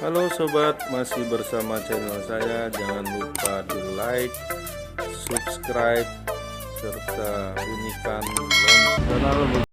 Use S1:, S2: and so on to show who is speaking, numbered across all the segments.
S1: Halo sobat, masih bersama channel saya. Jangan lupa di like, subscribe, serta bunyikan lonceng.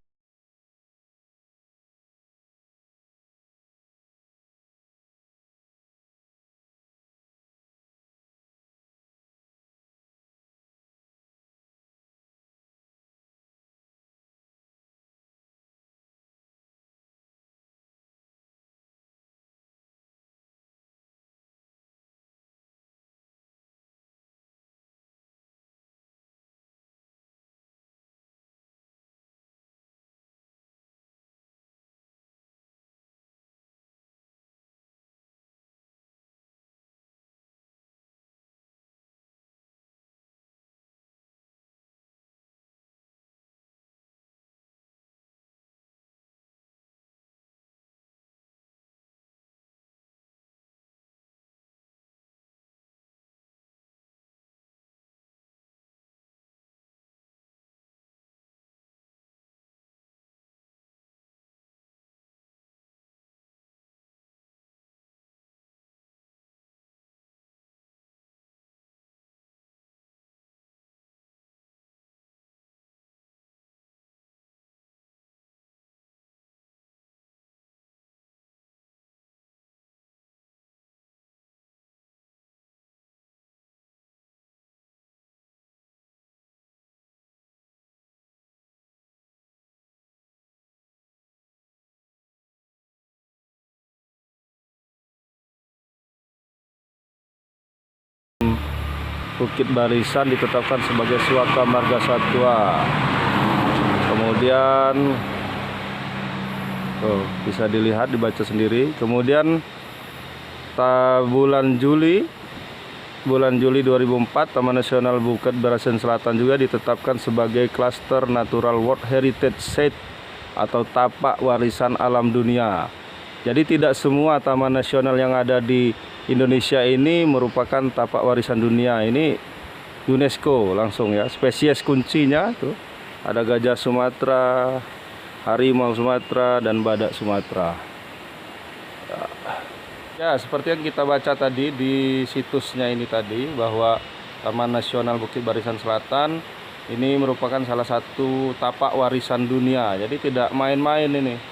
S1: Bukit Barisan ditetapkan sebagai suaka marga satwa. Kemudian bisa dilihat, dibaca sendiri. Kemudian bulan Juli 2004 Taman Nasional Bukit Barisan Selatan juga ditetapkan sebagai Cluster Natural World Heritage Site atau tapak warisan alam dunia. Jadi tidak semua taman nasional yang ada di Indonesia ini merupakan tapak warisan dunia. Ini UNESCO langsung ya. Spesies kuncinya tuh ada gajah Sumatera, harimau Sumatera, dan badak Sumatera. Ya, seperti yang kita baca tadi di situsnya ini tadi, bahwa Taman Nasional Bukit Barisan Selatan ini merupakan salah satu tapak warisan dunia. Jadi tidak main-main ini.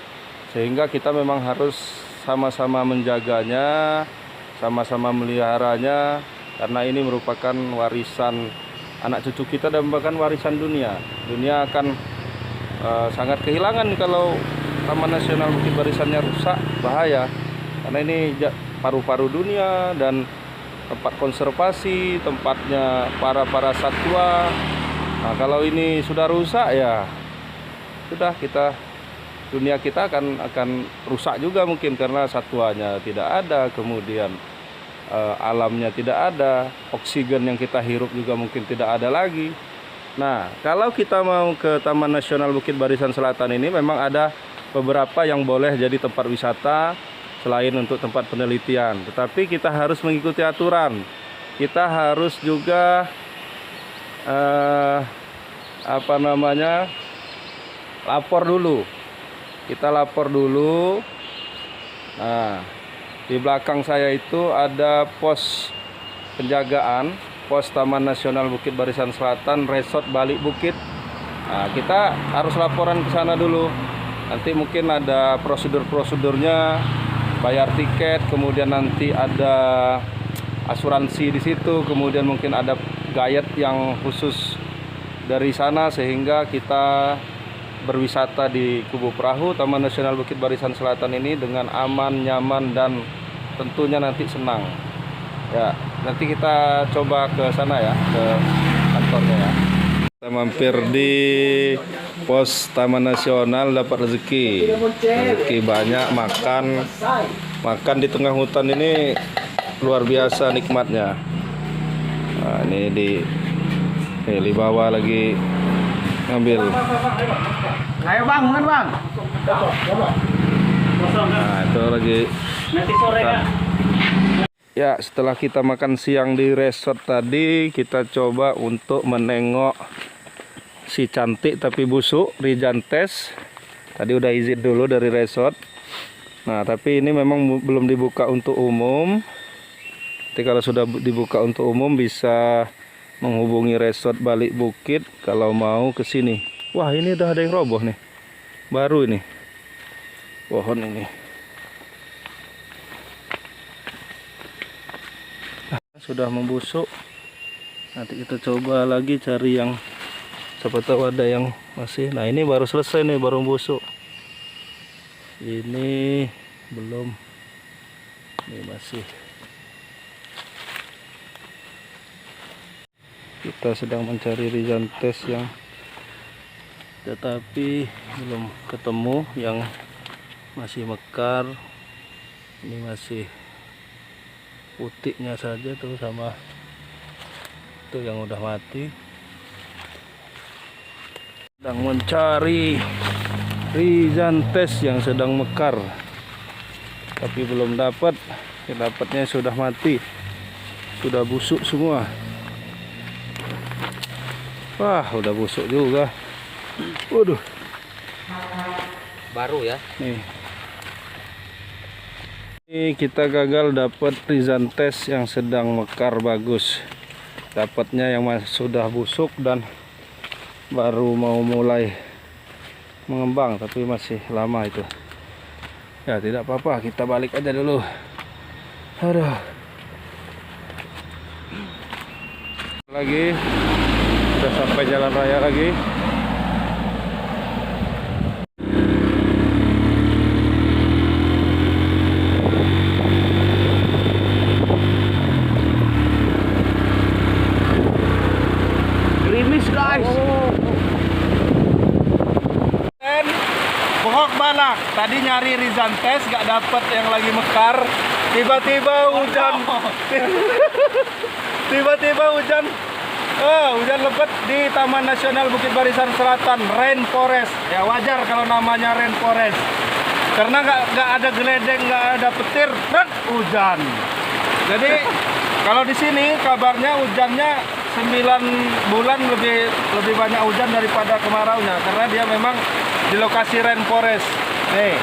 S1: Sehingga kita memang harus sama-sama menjaganya, sama-sama meliharanya, karena ini merupakan warisan anak cucu kita dan bahkan warisan dunia. Dunia akan sangat kehilangan kalau Taman Nasional Bukit Barisannya rusak, bahaya. Karena ini paru-paru dunia dan tempat konservasi, tempatnya para satwa. Nah, kalau ini sudah rusak ya sudah, dunia kita akan rusak juga mungkin, karena satwanya tidak ada, kemudian alamnya tidak ada, oksigen yang kita hirup juga mungkin tidak ada lagi. Nah, kalau kita mau ke Taman Nasional Bukit Barisan Selatan ini memang ada beberapa yang boleh jadi tempat wisata selain untuk tempat penelitian, tetapi kita harus mengikuti aturan. Kita harus juga lapor dulu. Kita lapor dulu. Nah, di belakang saya itu ada pos penjagaan, pos Taman Nasional Bukit Barisan Selatan, Resort Balik Bukit. Nah, kita harus laporan ke sana dulu. Nanti mungkin ada prosedur-prosedurnya, bayar tiket, kemudian nanti ada asuransi di situ, kemudian mungkin ada guide yang khusus dari sana, sehingga kita berwisata di Kubu Perahu Taman Nasional Bukit Barisan Selatan ini dengan aman, nyaman, dan tentunya nanti senang. Ya, nanti kita coba ke sana ya, ke kantornya ya. Kita mampir di pos Taman Nasional, dapat rezeki banyak, makan di tengah hutan ini luar biasa nikmatnya. Nah, ini di bawah lagi ngambil.
S2: Ayo bang, bukan bang.
S1: Nah, itu lagi.
S2: Nanti sore ya.
S1: Ya, setelah kita makan siang di resort tadi, kita coba untuk menengok si cantik tapi busuk, Rijantes. Tadi udah izin dulu dari resort. Nah, tapi ini memang belum dibuka untuk umum. Nanti kalau sudah dibuka untuk umum bisa menghubungi Resort Balik Bukit kalau mau ke sini. Wah, ini udah ada yang roboh nih. Baru ini. Pohon ini. Sudah membusuk. Nanti kita coba lagi cari yang siapa tahu ada yang masih. Nah, ini baru selesai nih, baru busuk. Ini belum. Ini masih. Kita sedang mencari Rhizanthus yang tetapi belum ketemu yang masih mekar. Ini masih putihnya saja tuh, sama itu yang udah mati. Sedang mencari Rhizanthus yang sedang mekar, tapi belum dapat. Dapatnya sudah mati, sudah busuk semua. Wah, udah busuk juga. Waduh,
S2: Baru ya.
S1: nih. Ini kita gagal dapat Rhizanthus yang sedang mekar bagus. Dapatnya yang sudah busuk dan baru mau mulai mengembang, tapi masih lama itu. Ya, tidak apa-apa, kita balik aja dulu. Aduh. Lagi sudah sampai jalan raya lagi. Gerimis, guys. Bohok balak. Tadi nyari Rhizanthus gak dapet yang lagi mekar. Tiba-tiba hujan. Tiba-tiba hujan. Hujan lebat di Taman Nasional Bukit Barisan Selatan, Rainforest. Ya wajar kalau namanya Rainforest. Karena nggak ada geledeng, nggak ada petir, dan hujan. Jadi kalau di sini kabarnya hujannya 9 bulan lebih banyak hujan daripada kemaraunya, karena dia memang di lokasi Rainforest. Nih,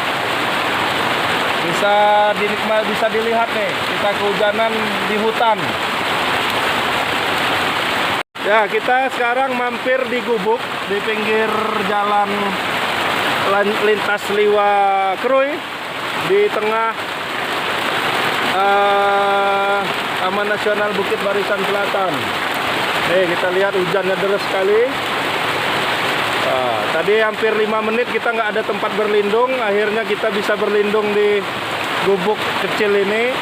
S1: bisa dilihat nih, kita kehujanan di hutan. Ya, kita sekarang mampir di gubuk di pinggir jalan lintas Liwa Kruy di tengah Taman Nasional Bukit Barisan Selatan. Nih, kita lihat hujannya deras sekali. Tadi hampir 5 menit kita nggak ada tempat berlindung, akhirnya kita bisa berlindung di gubuk kecil ini.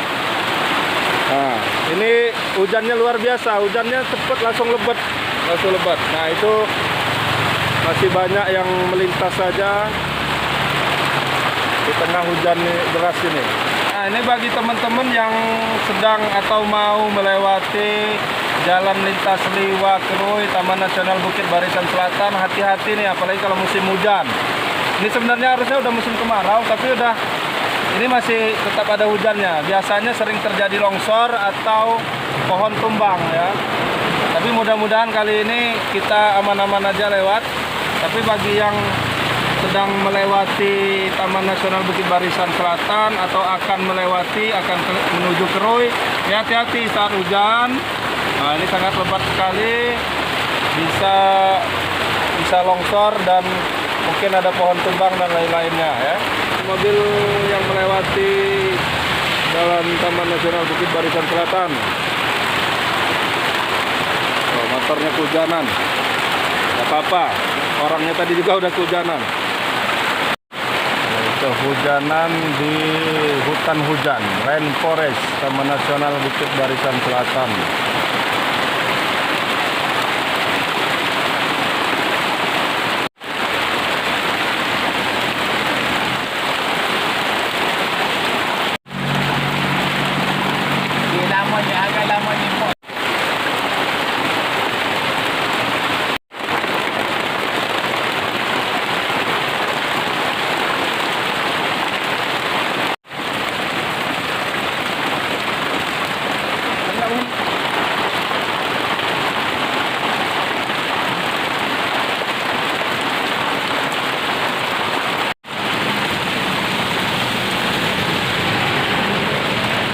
S1: Nah, ini hujannya luar biasa, hujannya cepat langsung lebat. Nah, itu masih banyak yang melintas saja di tengah hujan deras ini. Nah, ini bagi teman-teman yang sedang atau mau melewati jalan lintas Liwa Kruy Taman Nasional Bukit Barisan Selatan, hati-hati nih, apalagi kalau musim hujan. Ini sebenarnya harusnya udah musim kemarau, tapi ini masih tetap ada hujannya. Biasanya sering terjadi longsor atau pohon tumbang ya. Tapi mudah-mudahan kali ini kita aman-aman aja lewat. Tapi bagi yang sedang melewati Taman Nasional Bukit Barisan Selatan atau akan menuju Kruy, ya hati-hati saat hujan. Nah, ini sangat lebat sekali. Bisa longsor dan mungkin ada pohon tumbang dan lain-lainnya ya. Mobil yang melewati jalan Taman Nasional Bukit Barisan Selatan. Motornya kehujanan. Gak apa-apa, orangnya tadi juga udah kehujanan. Kehujanan di hutan hujan Rainforest Taman Nasional Bukit Barisan Selatan.